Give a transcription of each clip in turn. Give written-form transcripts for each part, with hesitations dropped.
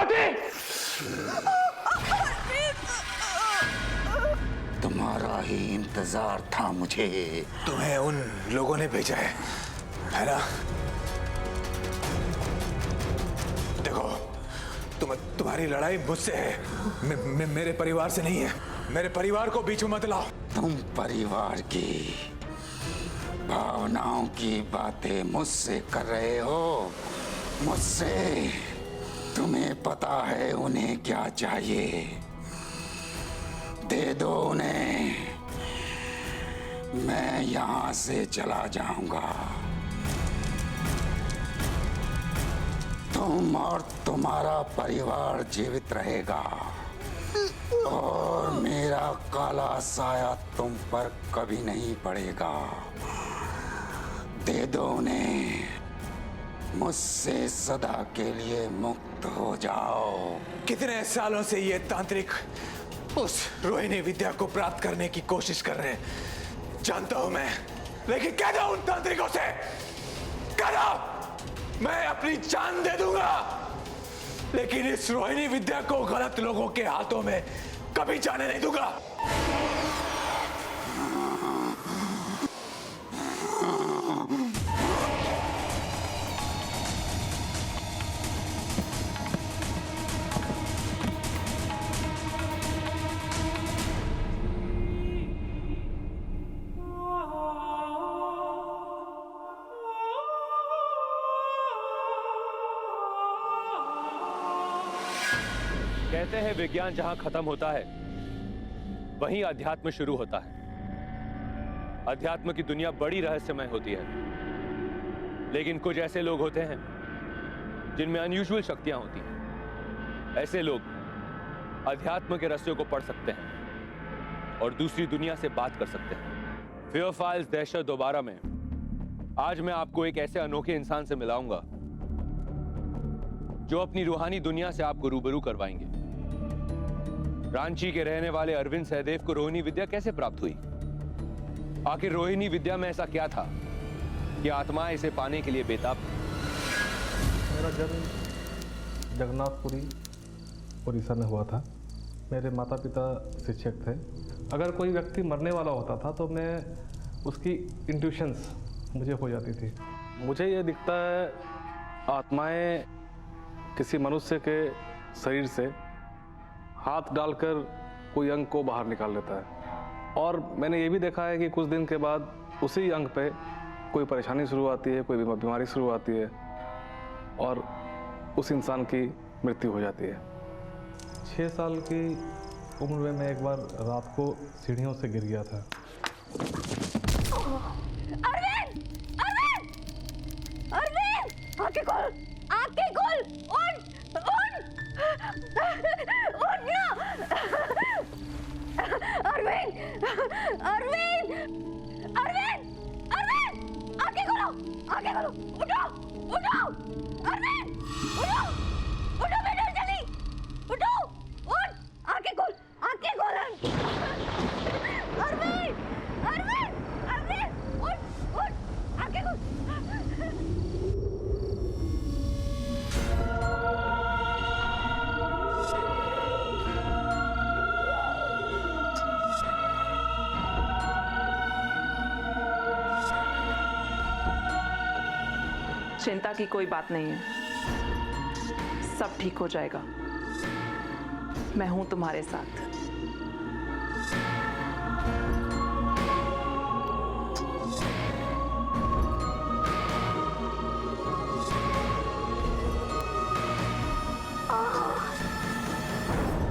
ज्योति, तुम्हारा ही इंतजार था मुझे। तुम्हें उन लोगों ने भेजा है ना? देखो, तुम्हारी लड़ाई मुझसे है, मेरे परिवार से नहीं है। मेरे परिवार को बीच में मत लाओ। तुम परिवार की भावनाओं की बातें मुझसे कर रहे हो, मुझसे। तुम्हें पता है उन्हें क्या चाहिए, दे दो उन्हें, मैं यहां से चला जाऊंगा। तुम और तुम्हारा परिवार जीवित रहेगा और मेरा काला साया तुम पर कभी नहीं पड़ेगा। दे दो उन्हें, मुझसे सदा के लिए मुक्त हो जाओ। कितने सालों से ये तांत्रिक उस रोहिणी विद्या को प्राप्त करने की कोशिश कर रहे हैं, जानता हूं मैं। लेकिन कह दो उन तांत्रिकों से, कह दो मैं अपनी जान दे दूंगा, लेकिन इस रोहिणी विद्या को गलत लोगों के हाथों में कभी जाने नहीं दूंगा। कहते हैं विज्ञान जहां खत्म होता है वहीं अध्यात्म शुरू होता है। अध्यात्म की दुनिया बड़ी रहस्यमय होती है, लेकिन कुछ ऐसे लोग होते हैं जिनमें अनयूजुअल शक्तियां होती हैं। ऐसे लोग अध्यात्म के रहस्यों को पढ़ सकते हैं और दूसरी दुनिया से बात कर सकते हैं। फियर फाइल्स दहशत दोबारा में आज मैं आपको एक ऐसे अनोखे इंसान से मिलाऊंगा जो अपनी रूहानी दुनिया से आपको रूबरू करवाएंगे। रांची के रहने वाले अरविंद सहदेव को रोहिणी विद्या कैसे प्राप्त हुई? आखिर रोहिणी विद्या में ऐसा क्या था कि आत्माएं इसे पाने के लिए बेताब थी? मेरा जन्म जगन्नाथपुरी उड़ीसा में हुआ था। मेरे माता पिता शिक्षक थे। अगर कोई व्यक्ति मरने वाला होता था तो मैं उसकी इंट्यूशंस मुझे हो जाती थी। मुझे ये दिखता है आत्माएं किसी मनुष्य के शरीर से हाथ डालकर कोई अंग को बाहर निकाल लेता है। और मैंने ये भी देखा है कि कुछ दिन के बाद उसी अंग पे कोई परेशानी शुरू आती है, कोई बीमारी शुरू आती है और उस इंसान की मृत्यु हो जाती है। 6 साल की उम्र में मैं एक बार रात को सीढ़ियों से गिर गया था। अरविंद! अरविंद! अरविंद! आंखें खोल! आंखें खोल! उठ! उठ ना! अरविंद! अरविंद! अरविंद! अरविंद! आंखें खोलो! आंखें खोलो! उठो! उठो! अरविंद! उठो! उठो बेटा जल्दी! उठो! उठ! आंखें खोल! आंखें खोल! अरविंद! अरविंद! अरविंद! उठ! उठ! आंखें खोल! चिंता की कोई बात नहीं है, सब ठीक हो जाएगा। मैं हूं तुम्हारे साथ।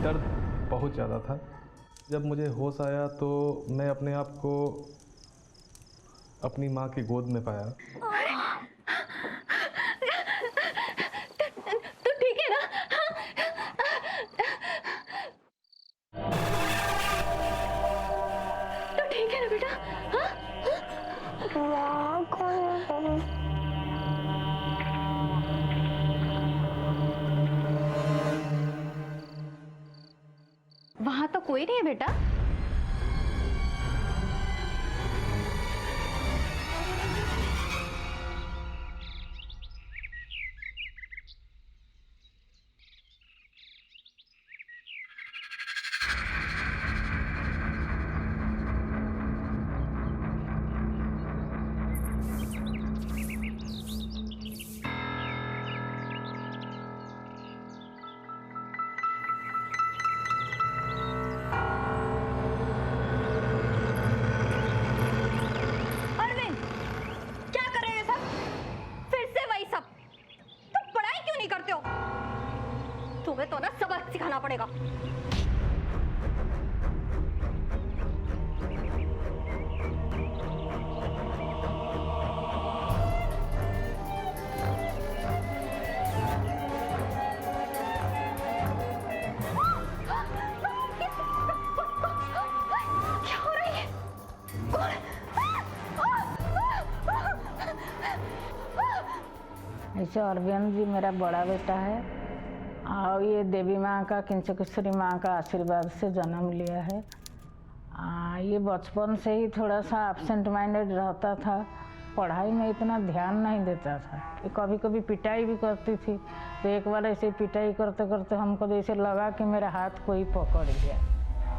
दर्द बहुत ज़्यादा था। जब मुझे होश आया तो मैं अपने आप को अपनी माँ की गोद में पाया। तो ठीक है ना? तो ठीक है ना बेटा? वहां तो कोई नहीं है बेटा। पड़ेगा। क्या हो रही है? ऐसे अरविंद जी मेरा बड़ा बेटा है और ये देवी माँ का किंचकेश्वरी माँ का आशीर्वाद से जन्म लिया है। ये बचपन से ही थोड़ा सा एब्सेंट माइंडेड रहता था, पढ़ाई में इतना ध्यान नहीं देता था। कभी कभी पिटाई भी करती थी, तो एक बार ऐसे पिटाई करते करते हमको जैसे लगा कि मेरा हाथ कोई पकड़ गया,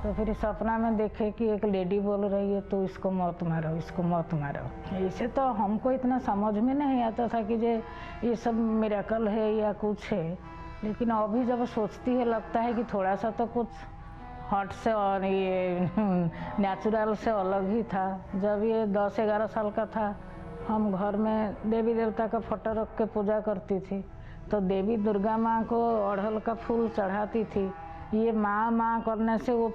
तो फिर सपना में देखे कि एक लेडी बोल रही है तो इसको मत मारो, इसको मत मारो। ऐसे तो हमको इतना समझ में नहीं आता था कि ये सब मिरेकल है या कुछ है, लेकिन अभी जब सोचती है लगता है कि थोड़ा सा तो कुछ हॉट से और ये नेचुरल से अलग ही था। जब ये 10-11 साल का था, हम घर में देवी देवता का फोटो रख के पूजा करती थी, तो देवी दुर्गा माँ को अड़हल का फूल चढ़ाती थी। ये माँ माँ करने से वो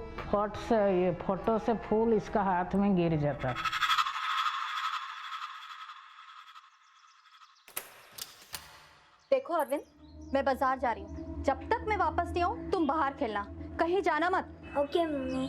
ये फोटो से फूल इसका हाथ में गिर जाता। देखो अरविंद, मैं बाजार जा रही हूँ, जब तक मैं वापस नहीं आऊँ तुम बाहर खेलना, कहीं जाना मत। Okay mummy.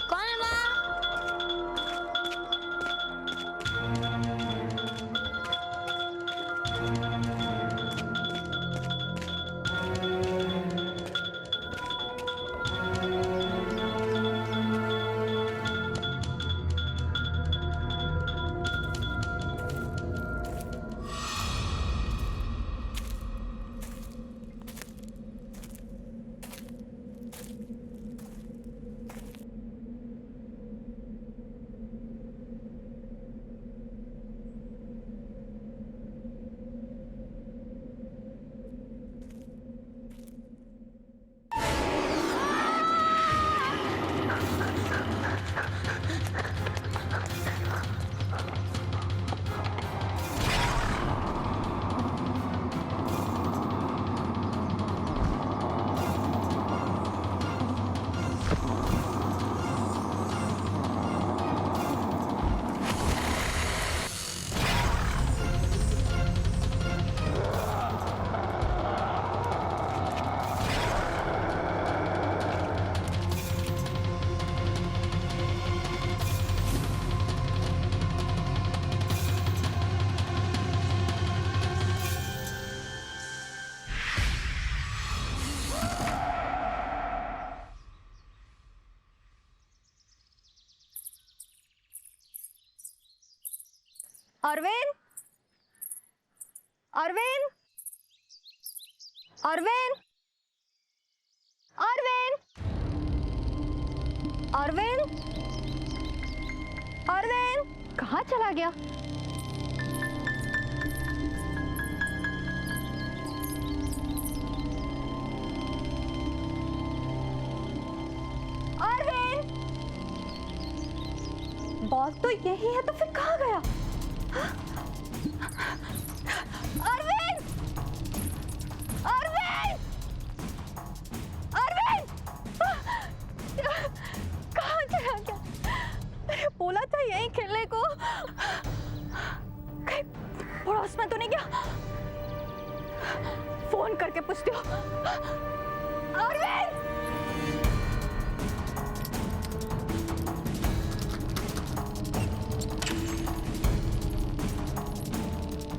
कौन है माँ? अरविंद, अरविंद, अरविंद, अरविंद, अरविंद, अरविंद, कहाँ चला गया? अरविंद, बॉल तो यही है, तो फिर कहाँ गया? अरविंद! अरविंद! अरविंद! कहाँ चला गया? मैंने बोला था यहीं खेलने को। कहीं पड़ोस में तो नहीं गया? फोन करके पूछती हूँ। अरविंद!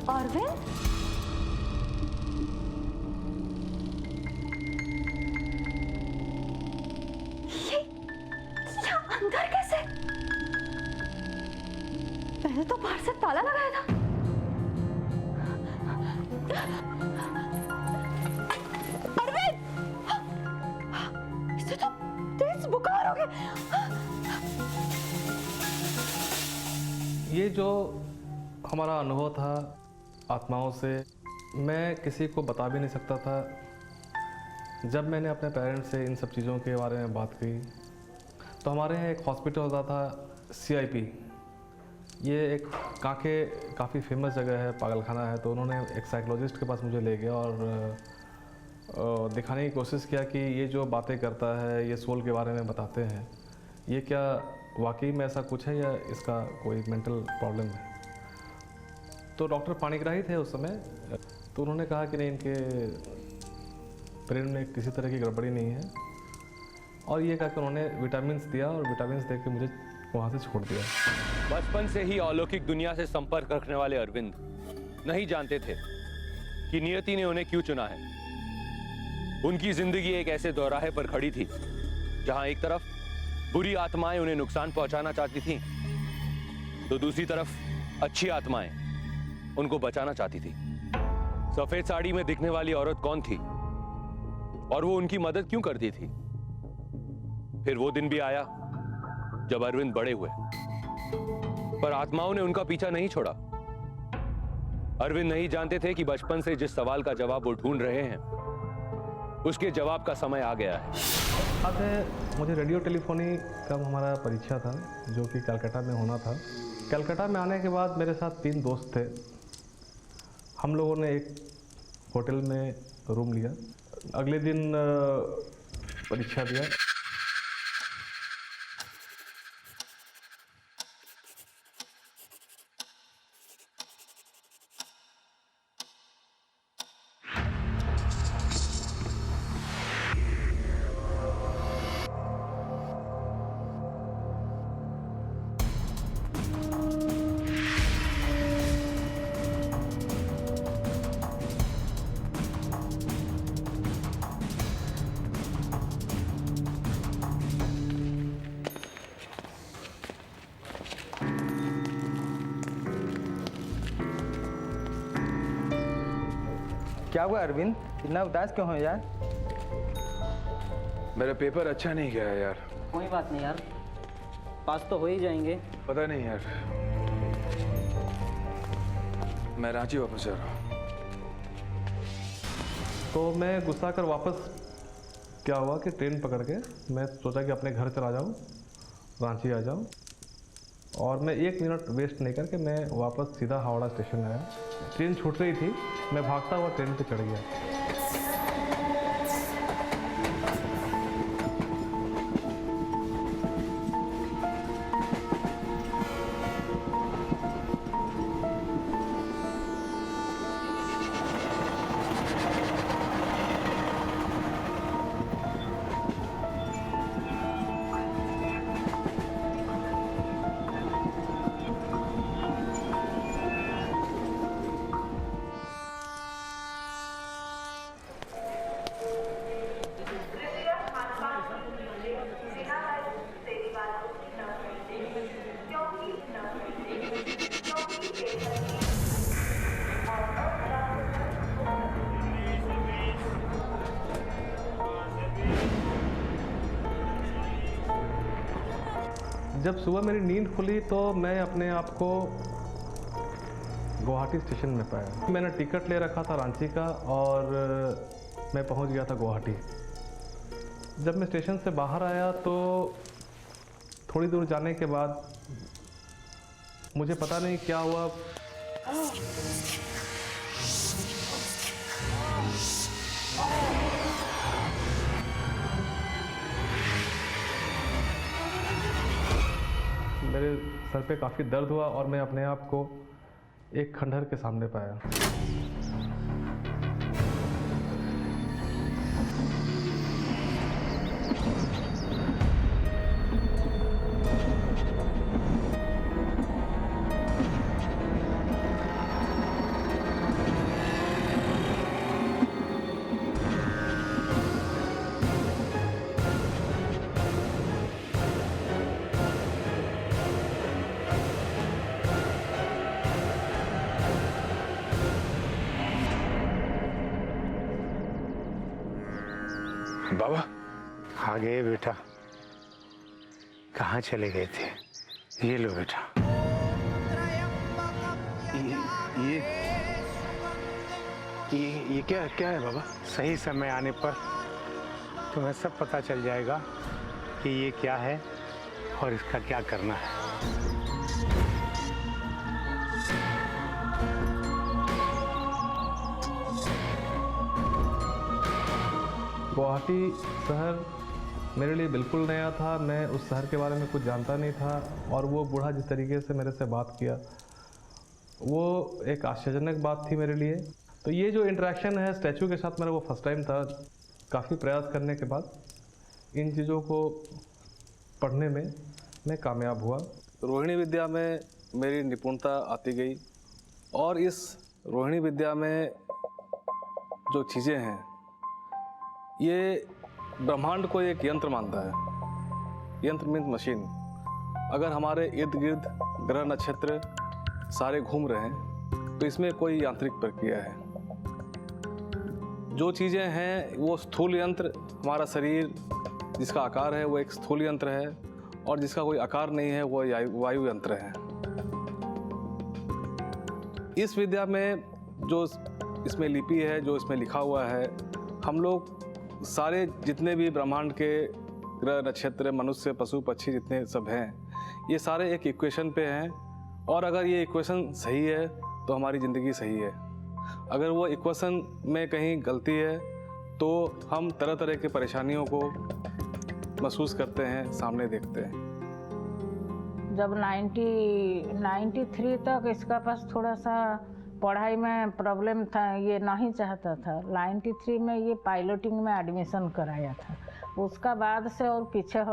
अरविंद? ये अंदर कैसे? बाहर से ताला लगाया था। अरविंद, इसे तो तेज बुखार हो गया। ये जो हमारा अनुभव था आत्माओं से, मैं किसी को बता भी नहीं सकता था। जब मैंने अपने पेरेंट्स से इन सब चीज़ों के बारे में बात की, तो हमारे यहाँ एक हॉस्पिटल होता था CIP। ये एक काफ़ी फेमस जगह है, पागलखाना है। तो उन्होंने एक साइकोलॉजिस्ट के पास मुझे ले गया और दिखाने की कोशिश किया कि ये जो बातें करता है, ये सोल के बारे में बताते हैं, ये क्या वाकई में ऐसा कुछ है या इसका कोई मेंटल प्रॉब्लम है। तो डॉक्टर पाणिग्राही थे उस समय, तो उन्होंने कहा कि नहीं, इनके ब्रेन में किसी तरह की गड़बड़ी नहीं है। और ये कहा कि उन्होंने विटामिन्स दिया और विटामिन्स दे के मुझे वहाँ से छोड़ दिया। बचपन से ही अलौकिक दुनिया से संपर्क रखने वाले अरविंद नहीं जानते थे कि नियति ने उन्हें क्यों चुना है। उनकी जिंदगी एक ऐसे दौराहे पर खड़ी थी जहां एक तरफ बुरी आत्माएं उन्हें नुकसान पहुंचाना चाहती थीं, तो दूसरी तरफ अच्छी आत्माएं उनको बचाना चाहती थी। सफेद साड़ी में दिखने वाली औरत कौन थी और वो उनकी मदद क्यों करती थी? फिर वो दिन भी आया जब अरविंद बड़े हुए, पर आत्माओं ने उनका पीछा नहीं छोड़ा। अरविंद नहीं जानते थे कि बचपन से जिस सवाल का जवाब वो ढूंढ रहे हैं, उसके जवाब का समय आ गया है। याद है मुझे रेडियो टेलीफोनी का हमारा परीक्षा था, जो कि कलकत्ता में होना था। कलकत्ता में आने के बाद मेरे साथ 3 दोस्त थे। हम लोगों ने एक होटल में रूम लिया, अगले दिन परीक्षा दिया। क्या हुआ अरविंद, इतना उदास क्यों हो यार? मेरा पेपर अच्छा नहीं गया यार। कोई बात नहीं यार, पास तो हो ही जाएंगे। पता नहीं यार, मैं रांची वापस जा रहा हूँ। तो मैं गुस्सा कर वापस, क्या हुआ कि ट्रेन पकड़ के मैं सोचा कि अपने घर चला जाऊँ, रांची आ जाऊँ। और मैं 1 मिनट वेस्ट नहीं करके मैं वापस सीधा हावड़ा स्टेशन आया। ट्रेन छूट रही थी, मैं भागता हुआ ट्रेन पे चढ़ गया। जब सुबह मेरी नींद खुली तो मैं अपने आप को गुवाहाटी स्टेशन में पाया। मैंने टिकट ले रखा था रांची का और मैं पहुंच गया था गुवाहाटी। जब मैं स्टेशन से बाहर आया तो थोड़ी दूर जाने के बाद मुझे पता नहीं क्या हुआ, मेरे सर पे काफ़ी दर्द हुआ और मैं अपने आप को एक खंडहर के सामने पाया। बाबा आ गए बेटा। कहाँ चले गए थे? ये लो बेटा। ये क्या क्या है बाबा? सही समय आने पर तुम्हें सब पता चल जाएगा कि ये क्या है और इसका क्या करना है। गुवाहाटी शहर मेरे लिए बिल्कुल नया था। मैं उस शहर के बारे में कुछ जानता नहीं था और वो बूढ़ा जिस तरीके से मेरे से बात किया वो एक आश्चर्यजनक बात थी मेरे लिए। तो ये जो इंटरेक्शन है स्टैचू के साथ मेरा वो फर्स्ट टाइम था। काफ़ी प्रयास करने के बाद इन चीज़ों को पढ़ने में मैं कामयाब हुआ। रोहिणी विद्या में मेरी निपुणता आती गई और इस रोहिणी विद्या में जो चीज़ें हैं ये ब्रह्मांड को एक यंत्र मानता है। यंत्र मीन्स मशीन। अगर हमारे इर्द गिर्द ग्रह नक्षत्र सारे घूम रहे हैं तो इसमें कोई यांत्रिक प्रक्रिया है। जो चीज़ें हैं वो स्थूल यंत्र, हमारा शरीर जिसका आकार है वो एक स्थूल यंत्र है और जिसका कोई आकार नहीं है वो वायु यंत्र है। इस विद्या में जो इसमें लिपि है, जो इसमें लिखा हुआ है, हम लोग सारे जितने भी ब्रह्मांड के ग्रह नक्षत्र मनुष्य पशु पक्षी जितने सब हैं ये सारे एक इक्वेशन पे हैं और अगर ये इक्वेशन सही है तो हमारी ज़िंदगी सही है। अगर वो इक्वेशन में कहीं गलती है तो हम तरह तरह के परेशानियों को महसूस करते हैं, सामने देखते हैं। जब 93 तक इसका पास थोड़ा सा पढ़ाई में प्रॉब्लम था, ये नहीं चाहता था। 93 में ये पायलटिंग में एडमिशन कराया था। उसका बाद से और पीछे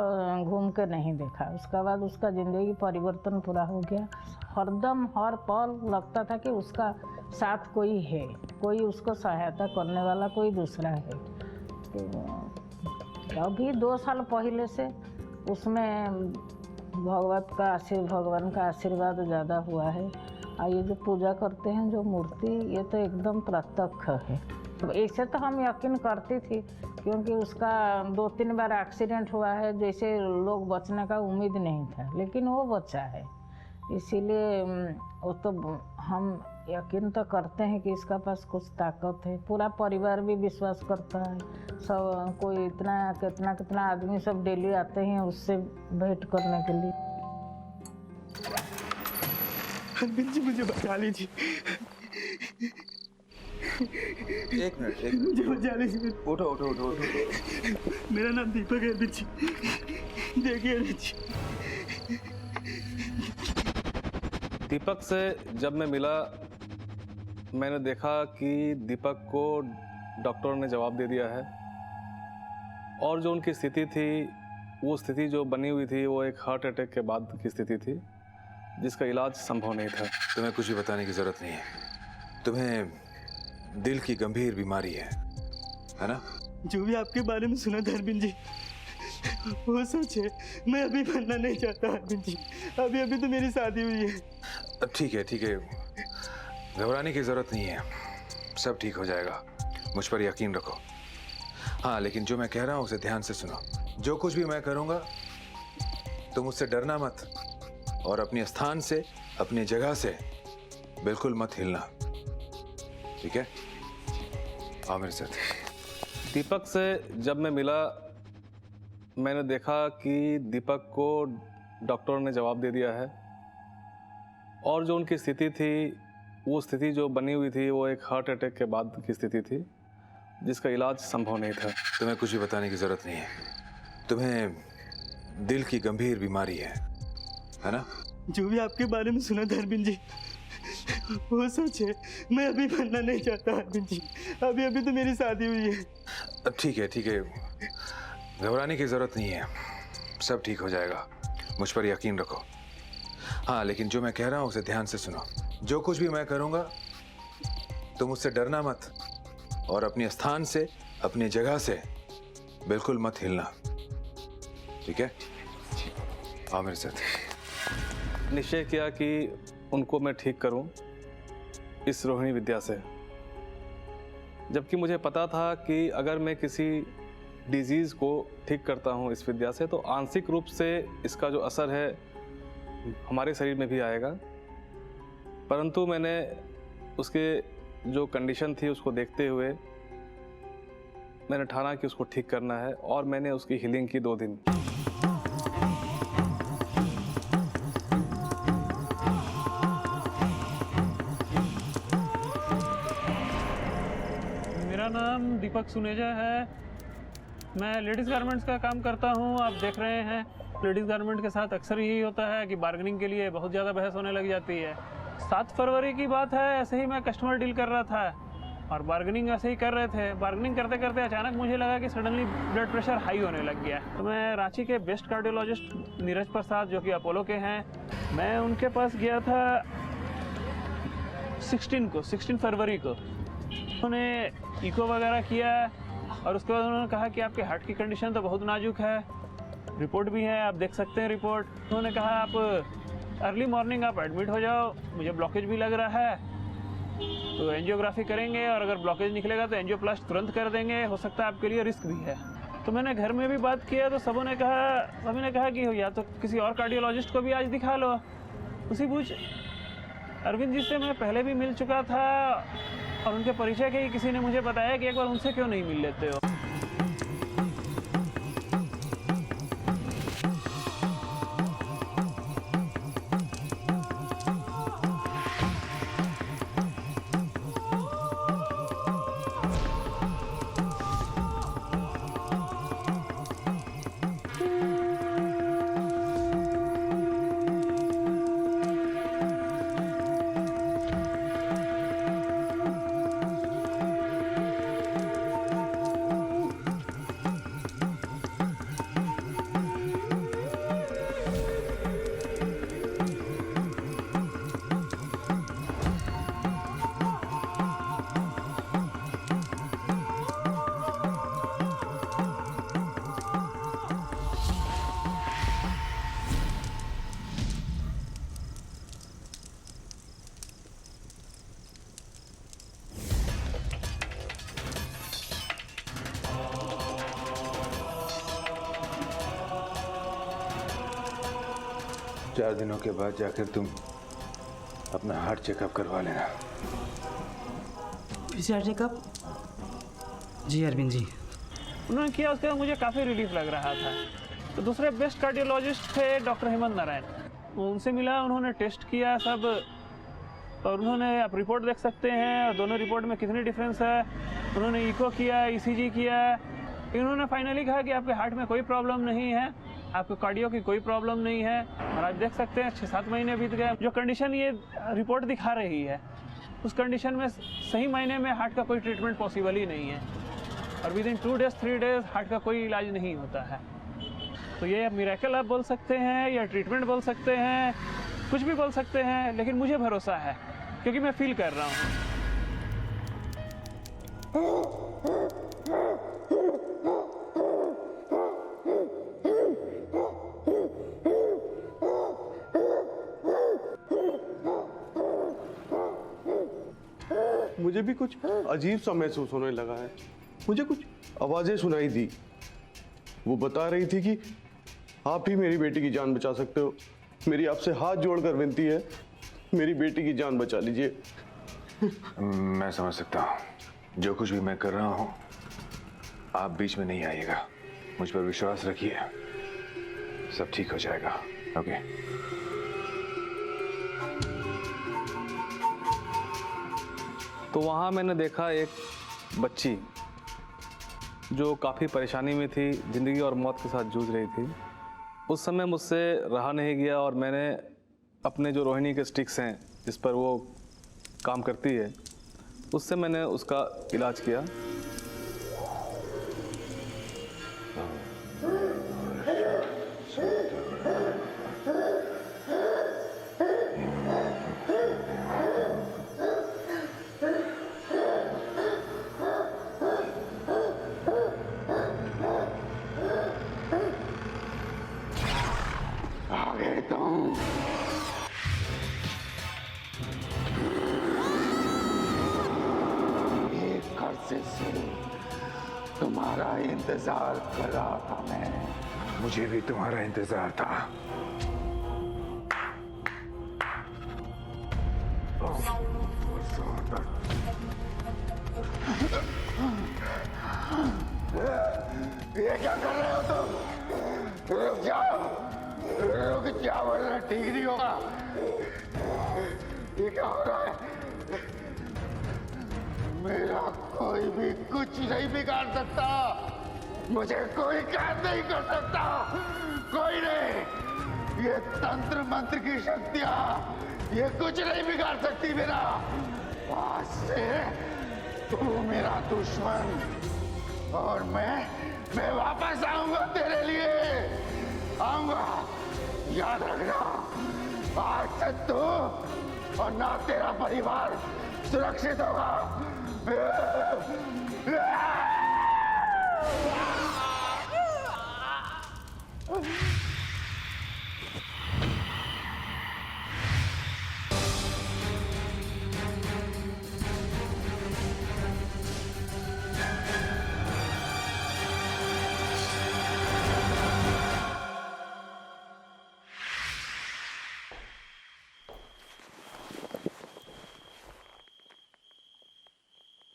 घूम के नहीं देखा। उसका बाद उसका ज़िंदगी परिवर्तन पूरा हो गया। हरदम हर पल लगता था कि उसका साथ कोई है, कोई उसको सहायता करने वाला कोई दूसरा है। तो अभी 2 साल पहले से उसमें भगवान का आशीर्वाद ज़्यादा हुआ है। और ये जो पूजा करते हैं जो मूर्ति, ये तो एकदम प्रत्यक्ष है। तो ऐसे तो हम यकीन करती थी क्योंकि उसका 2-3 बार एक्सीडेंट हुआ है, जैसे लोग बचने का उम्मीद नहीं था, लेकिन वो बचा है। इसीलिए वो तो हम यकीन तो करते हैं कि इसका पास कुछ ताकत है। पूरा परिवार भी विश्वास करता है। सब कोई कितना आदमी सब डेली आते हैं उससे भेंट करने के लिए। अरविंद जी मुझे बचा लीजिए। एक मिनट मुझे बचा लीजिए। उठो। मेरा नाम दीपक है अरविंद जी। देखिए अरविंद जी। दीपक से जब मैं मिला मैंने देखा कि दीपक को डॉक्टर ने जवाब दे दिया है और जो उनकी स्थिति थी वो स्थिति जो बनी हुई थी वो एक हार्ट अटैक के बाद की स्थिति थी जिसका इलाज संभव नहीं था। तुम्हें कुछ भी बताने की जरूरत नहीं है। तुम्हें दिल की गंभीर बीमारी है ना? जो भी आपके बारे में सुना था अरविंद जी वो सच है। मैं अभी बनना नहीं चाहता अरविंद जी। अभी तो मेरी शादी हुई है। ठीक है, घबराने की जरूरत नहीं है। सब ठीक हो जाएगा, मुझ पर यकीन रखो। हाँ, लेकिन जो मैं कह रहा हूँ उसे ध्यान से सुनो। जो कुछ भी मैं करूँगा तुम मुझसे डरना मत और अपने स्थान से, अपनी जगह से बिल्कुल मत हिलना, ठीक है? आओ मेरे साथ। दीपक से जब मैं मिला मैंने देखा कि दीपक को डॉक्टर ने जवाब दे दिया है और जो उनकी स्थिति थी वो स्थिति जो बनी हुई थी वो एक हार्ट अटैक के बाद की स्थिति थी जिसका इलाज संभव नहीं था। तुम्हें कुछ भी बताने की जरूरत नहीं है। तुम्हें दिल की गंभीर बीमारी है ना? जो भी आपके बारे में सुना था अरविंद जी वो सच है। मैं अभी बनना नहीं चाहता अरविंद जी। अभी तो मेरी शादी हुई है। ठीक है, घबराने की जरूरत नहीं है। सब ठीक हो जाएगा, मुझ पर यकीन रखो। हाँ, लेकिन जो मैं कह रहा हूँ उसे ध्यान से सुनो। जो कुछ भी मैं करूँगा तुम मुझसे डरना मत और अपने स्थान से, अपनी जगह से बिल्कुल मत हिलना, ठीक है? आओ मेरे साथ। निश्चय किया कि उनको मैं ठीक करूं इस रोहिणी विद्या से, जबकि मुझे पता था कि अगर मैं किसी डिजीज़ को ठीक करता हूँ इस विद्या से, तो आंशिक रूप से इसका जो असर है हमारे शरीर में भी आएगा। परंतु मैंने उसके जो कंडीशन थी उसको देखते हुए मैंने ठाना कि उसको ठीक करना है, और मैंने उसकी हीलिंग की 2 दिन। मेरा नाम दीपक सुनेजा है। मैं लेडीज़ गारमेंट्स का काम करता हूं। आप देख रहे हैं लेडीज़ गारमेंट के साथ अक्सर यही होता है कि बार्गेनिंग के लिए बहुत ज़्यादा बहस होने लग जाती है। 7 फरवरी की बात है, ऐसे ही मैं कस्टमर डील कर रहा था और बार्गेनिंग ऐसे ही कर रहे थे। बार्गेनिंग करते करते अचानक मुझे लगा कि सडनली ब्लड प्रेशर हाई होने लग गया। तो मैं रांची के बेस्ट कार्डियोलॉजिस्ट नीरज प्रसाद, जो कि अपोलो के हैं, मैं उनके पास गया था 16 फरवरी को। उन्होंने इको वगैरह किया और उसके बाद उन्होंने कहा कि आपके हार्ट की कंडीशन तो बहुत नाजुक है। रिपोर्ट भी है, आप देख सकते हैं रिपोर्ट। उन्होंने कहा आप अर्ली मॉर्निंग आप एडमिट हो जाओ, मुझे ब्लॉकेज भी लग रहा है, तो एंजियोग्राफी करेंगे और अगर ब्लॉकेज निकलेगा तो एंजियोप्लास्ट तुरंत कर देंगे, हो सकता है आपके लिए रिस्क भी है। तो मैंने घर में भी बात किया तो सभी ने कहा कि या तो किसी और कार्डियोलॉजिस्ट को भी आज दिखा लो। उसी पूछ अरविंद जी से मैं पहले भी मिल चुका था और उनके परिचय के ही किसी ने मुझे बताया कि एक बार उनसे क्यों नहीं मिल लेते हो। चार दिनों के बाद जाकर तुम अपना हार्ट चेकअप करवा लेना। फिर चेकअप? जी अरविंद जी। उन्होंने किया, उसके बाद मुझे काफ़ी रिलीफ लग रहा था। तो दूसरे बेस्ट कार्डियोलॉजिस्ट थे डॉक्टर हेमंत नारायण, उनसे मिला, उन्होंने टेस्ट किया सब, और उन्होंने आप रिपोर्ट देख सकते हैं और दोनों रिपोर्ट में कितनी डिफरेंस है। उन्होंने इको किया, ईसीजी किया, इन्होंने फाइनली कहा कि आपके हार्ट में कोई प्रॉब्लम नहीं है, आपको कार्डियो की कोई प्रॉब्लम नहीं है। और आज देख सकते हैं 6-7 महीने बीत गए, जो कंडीशन ये रिपोर्ट दिखा रही है उस कंडीशन में सही मायने में हार्ट का कोई ट्रीटमेंट पॉसिबल ही नहीं है, और with in 2 days 3 days heart का कोई इलाज नहीं होता है। तो ये मिरेकल आप बोल सकते हैं या ट्रीटमेंट बोल सकते हैं, कुछ भी बोल सकते हैं, लेकिन मुझे भरोसा है क्योंकि मैं फील कर रहा हूँ। मुझे भी कुछ अजीब सा महसूस होने लगा है। मुझे कुछ आवाजें सुनाई दी, वो बता रही थी कि आप ही मेरी बेटी की जान बचा सकते हो। मेरी आपसे हाथ जोड़कर विनती है, मेरी बेटी की जान बचा लीजिए। मैं समझ सकता हूँ, जो कुछ भी मैं कर रहा हूँ आप बीच में नहीं आइएगा, मुझ पर विश्वास रखिए, सब ठीक हो जाएगा। ओके। तो वहाँ मैंने देखा एक बच्ची जो काफ़ी परेशानी में थी, ज़िंदगी और मौत के साथ जूझ रही थी। उस समय मुझसे रहा नहीं गया और मैंने अपने जो रोहिणी के स्टिक्स हैं जिस पर वो काम करती है, उससे मैंने उसका इलाज किया। से इंतजार कर रहा था मैं। मुझे भी तुम्हारा इंतजार था। ये क्या कर रहे हो तुम? रुक जाओ, रुक जाओ वरना ठीक नहीं होगा। ये क्या हो रहा है? मेरा कोई भी कुछ नहीं बिगाड़ सकता, मुझे कोई कैद नहीं कर सकता, कोई नहीं। ये तंत्र मंत्र की शक्तियां ये कुछ नहीं बिगाड़ सकती मेरा। आज से तू मेरा दुश्मन और मैं वापस आऊंगा तेरे लिए, आऊंगा। याद रखना, आज से तू और ना तेरा परिवार सुरक्षित होगा।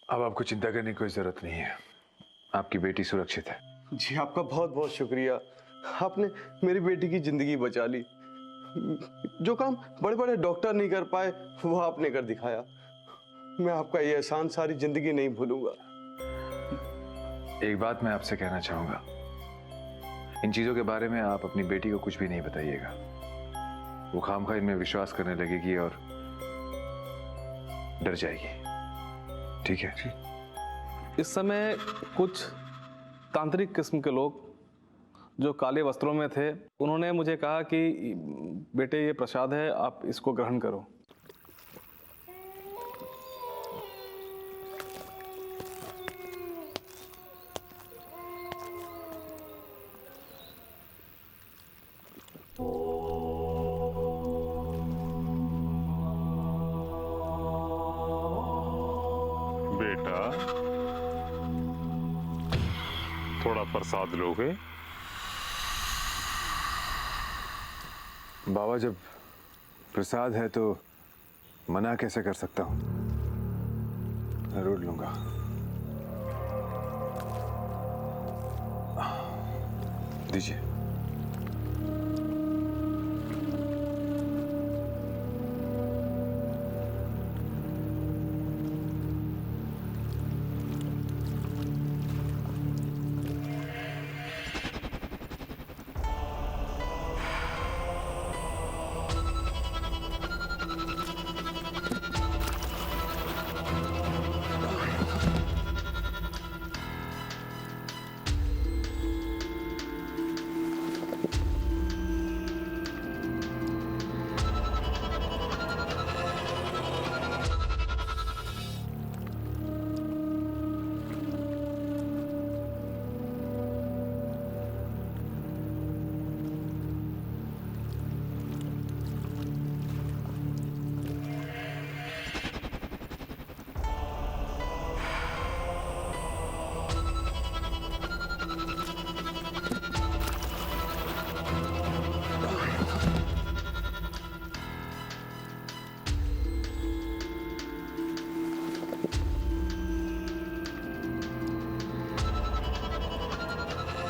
अब आपको चिंता करने की कोई जरूरत नहीं है, आपकी बेटी सुरक्षित है। जी आपका बहुत बहुत शुक्रिया, आपने मेरी बेटी की जिंदगी बचा ली। जो काम बड़े बड़े डॉक्टर नहीं कर पाए वो आपने कर दिखाया। मैं आपका ये एहसान सारी जिंदगी नहीं भूलूंगा। एक बात मैं आपसे कहना चाहूंगा, इन चीजों के बारे में आप अपनी बेटी को कुछ भी नहीं बताइएगा। वो खामखा इनमें विश्वास करने लगेगी और डर जाएगी। ठीक है? इस समय कुछ तांत्रिक किस्म के लोग जो काले वस्त्रों में थे, उन्होंने मुझे कहा कि बेटे ये प्रसाद है, आप इसको ग्रहण करो। बेटा थोड़ा प्रसाद लोगे? बाबा जब प्रसाद है तो मना कैसे कर सकता हूं? जरूर लूंगा। दीजिए।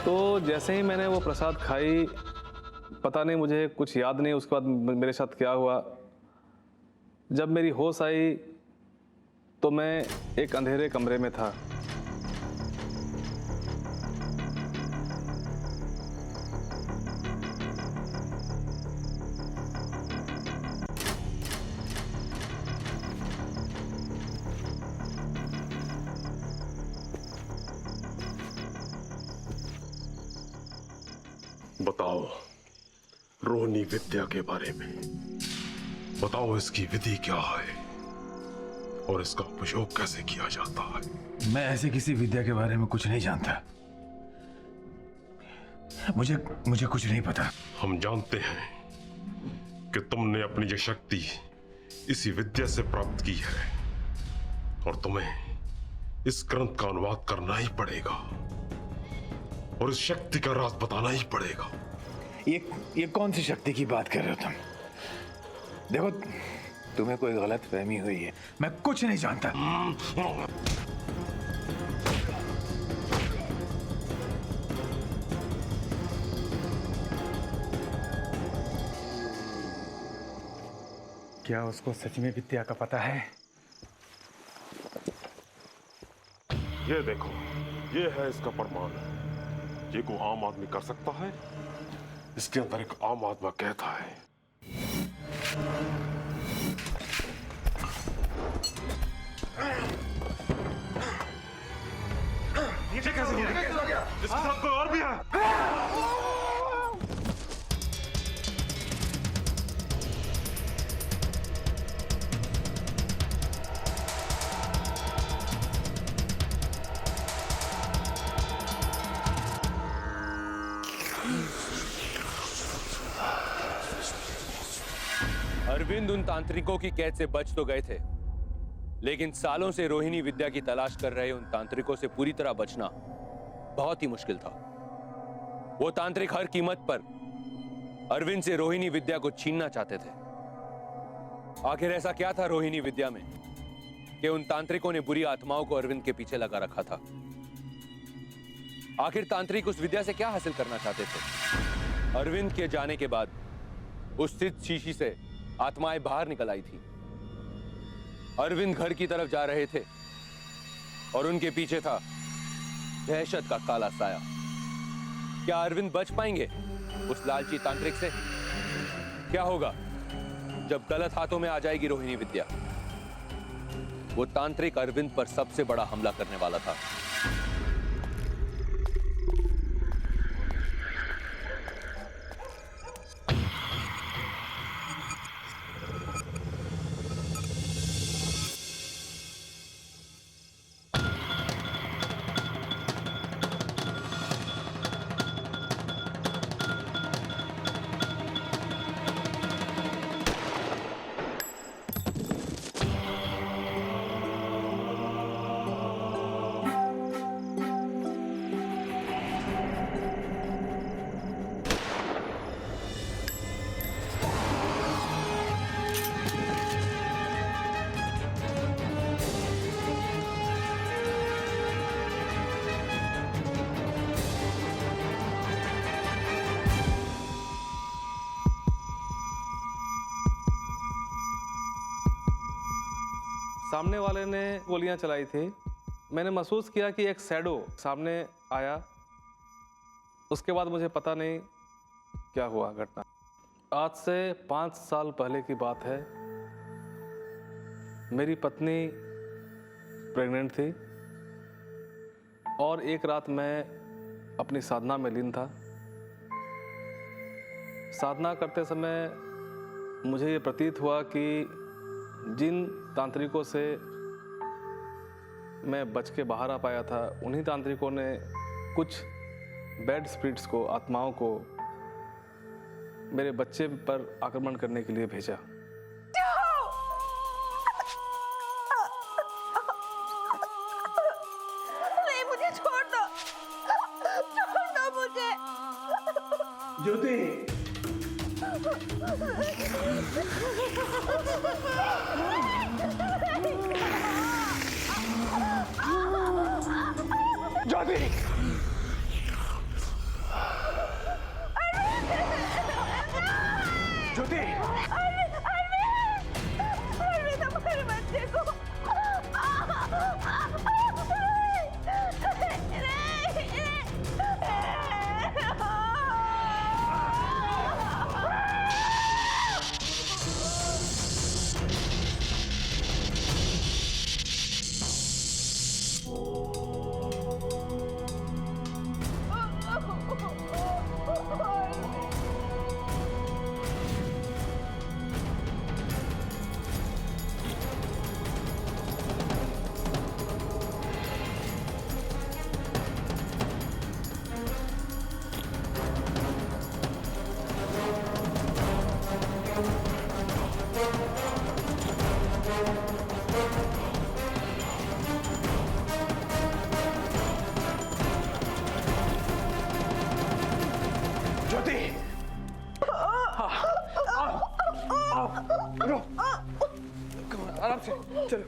तो जैसे ही मैंने वो प्रसाद खाई, पता नहीं मुझे कुछ याद नहीं उसके बाद मेरे साथ क्या हुआ। जब मेरी होश आई तो मैं एक अंधेरे कमरे में था। बताओ रोहिणी विद्या के बारे में, बताओ इसकी विधि क्या है और इसका उपयोग कैसे किया जाता है। मैं ऐसे किसी विद्या के बारे में कुछ नहीं जानता। मुझे कुछ नहीं पता। हम जानते हैं कि तुमने अपनी ये शक्ति इसी विद्या से प्राप्त की है और तुम्हें इस ग्रंथ का अनुवाद करना ही पड़ेगा। और इस शक्ति का राज बताना ही पड़ेगा। ये कौन सी शक्ति की बात कर रहे हो तुम? देखो, तुम्हें कोई गलत फहमी हुई है, मैं कुछ नहीं जानता। क्या उसको सच में विद्या का पता है? ये देखो, ये है इसका प्रमाण। ये को आम आदमी कर सकता है? इसके अंदर एक आम आदमी कहता है। ये कैसे हो गया? इसके साथ कोई और भी है? अरविंद उन तांत्रिकों की कैद से बच तो गए थे, लेकिन सालों से रोहिणी विद्या की तलाश कर रहे उन तांत्रिकों से पूरी तरह बचना बहुत ही मुश्किल था। वो तांत्रिक हर कीमत पर अरविंद से रोहिणी विद्या को छीनना चाहते थे। आखिर ऐसा क्या था रोहिणी विद्या में कि उन तांत्रिकों ने बुरी आत्माओं को अरविंद के पीछे लगा रखा था? आखिर तांत्रिक उस विद्या से क्या हासिल करना चाहते थे? अरविंद के जाने के बाद उस स्थित शीशी से आत्माएं बाहर निकल आई थी। अरविंद घर की तरफ जा रहे थे और उनके पीछे था दहशत का काला साया। क्या अरविंद बच पाएंगे उस लालची तांत्रिक से? क्या होगा जब गलत हाथों में आ जाएगी रोहिणी विद्या? वो तांत्रिक अरविंद पर सबसे बड़ा हमला करने वाला था। सामने वाले ने गोलियां चलाई थी। मैंने महसूस किया कि एक शैडो सामने आया। उसके बाद मुझे पता नहीं क्या हुआ घटना। आज से 5 साल पहले की बात है। मेरी पत्नी प्रेग्नेंट थी और एक रात मैं अपनी साधना में लीन था। साधना करते समय मुझे ये प्रतीत हुआ कि जिन तांत्रिकों से मैं बच के बाहर आ पाया था, उन्हीं तांत्रिकों ने कुछ बैड स्पिरिट्स को, आत्माओं को मेरे बच्चे पर आक्रमण करने के लिए भेजा। नहीं, मुझे छोड़ दो मुझे। ज्योति, ज्योति, ज्योति, अरविंद हमारे बच्चे को ज्योति, आराम से चलो।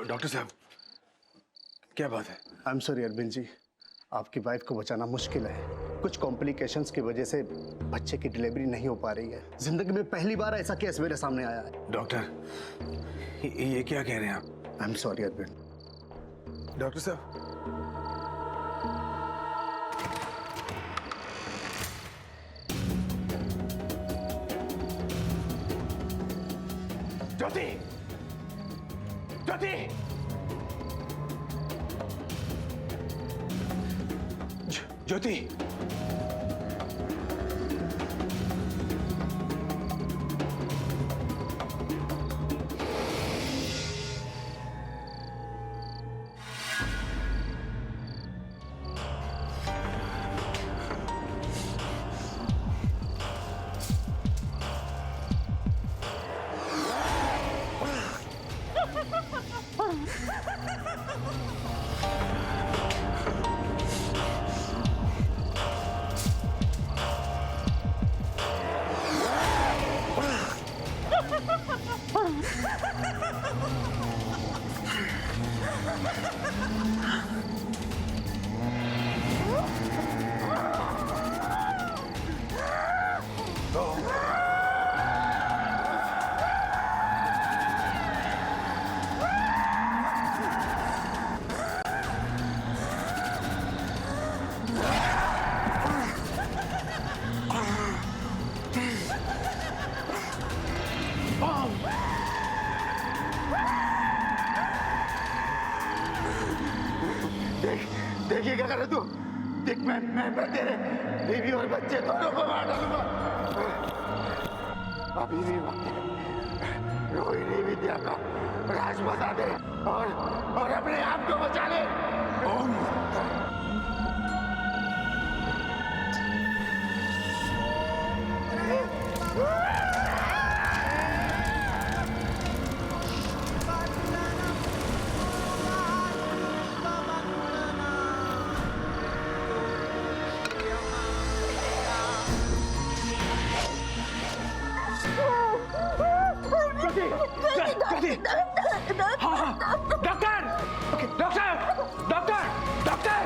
डॉक्टर साहब, क्या बात है? आई एम सॉरी अरविंद जी, आपकी वाइफ को बचाना मुश्किल है। कुछ कॉम्प्लिकेशंस की वजह से बच्चे की डिलीवरी नहीं हो पा रही है। जिंदगी में पहली बार ऐसा केस मेरे सामने आया है। डॉक्टर, ये क्या कह रहे हैं आप? I am sorry Arvind. Doctor साहब, ज्योति, ज्योति, ज्योति, देखिए क्या कर रहे तू? देख, मैं तेरे बीवी और बच्चे दोनों को मार डालूंगा। अभी भी वक्त है। रोहिणी विद्या का राज बता दे और अपने आप को बचा ले। Om. Doctor, doctor, doctor, doctor.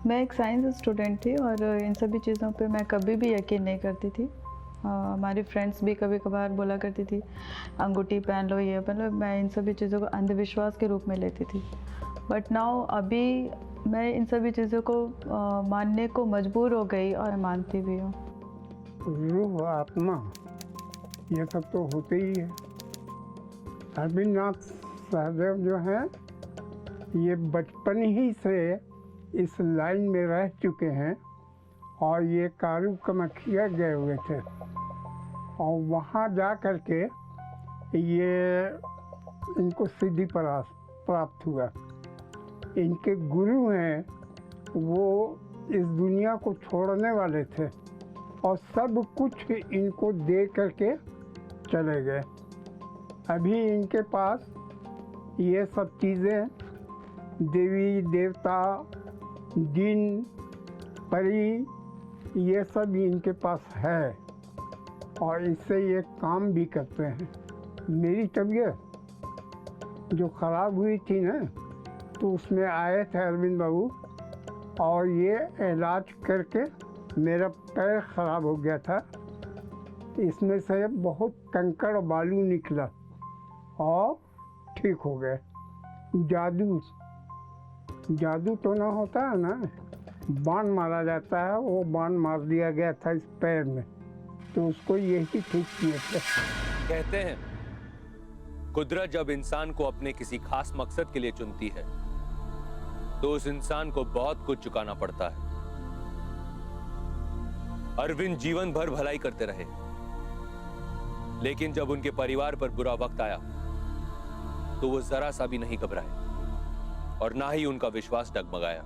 मैं एक साइंस स्टूडेंट थी और इन सभी चीज़ों पे मैं कभी भी यकीन नहीं करती थी। हमारी फ्रेंड्स भी कभी कभार बोला करती थी अंगूठी पहन लो, ये पहन लो। मैं इन सभी चीज़ों को अंधविश्वास के रूप में लेती थी। बट नाउ अभी मैं इन सभी चीज़ों को मानने को मजबूर हो गई और मानती भी हूँ। रूह, आत्मा, ये सब तो होते ही है। अरविंद नाथ सहदेव जो हैं, ये बचपन ही से इस लाइन में रह चुके हैं और ये कारू कामाख्या गए हुए थे और वहाँ जा कर के ये इनको सिद्धि प्राप्त हुआ। इनके गुरु हैं, वो इस दुनिया को छोड़ने वाले थे और सब कुछ इनको दे करके चले गए। अभी इनके पास ये सब चीज़ें, देवी देवता, जिन, परी, ये सब इनके पास है और इससे ये काम भी करते हैं। मेरी तबीयत जो ख़राब हुई थी ना, तो उसमें आए थे अरविंद बाबू और ये इलाज करके मेरा पैर ख़राब हो गया था। इसमें से बहुत कंकड़ बालू निकला और ठीक हो गए। जादू जादू तो ना होता है ना, बाण मारा जाता है, वो बाण मार दिया गया था इस पैर में, तो उसको यही ठीक किए थे। कहते हैं कुदरत जब इंसान को अपने किसी खास मकसद के लिए चुनती है तो उस इंसान को बहुत कुछ चुकाना पड़ता है। अरविंद जीवन भर भलाई करते रहे, लेकिन जब उनके परिवार पर बुरा वक्त आया तो वो जरा सा भी नहीं घबराए और ना ही उनका विश्वास डगमगाया।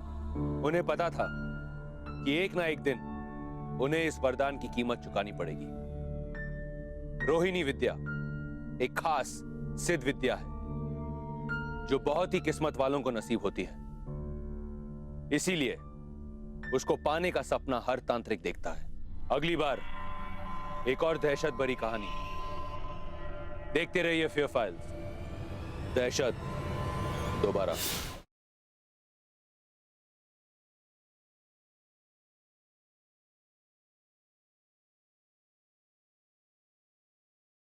उन्हें पता था कि एक ना एक दिन उन्हें इस वरदान की कीमत चुकानी पड़ेगी। रोहिणी विद्या एक खास सिद्ध विद्या है जो बहुत ही किस्मत वालों को नसीब होती है, इसीलिए उसको पाने का सपना हर तांत्रिक देखता है। अगली बार एक और दहशत भरी कहानी देखते रहिए फेयर फाइल्स। दहशत दोबारा।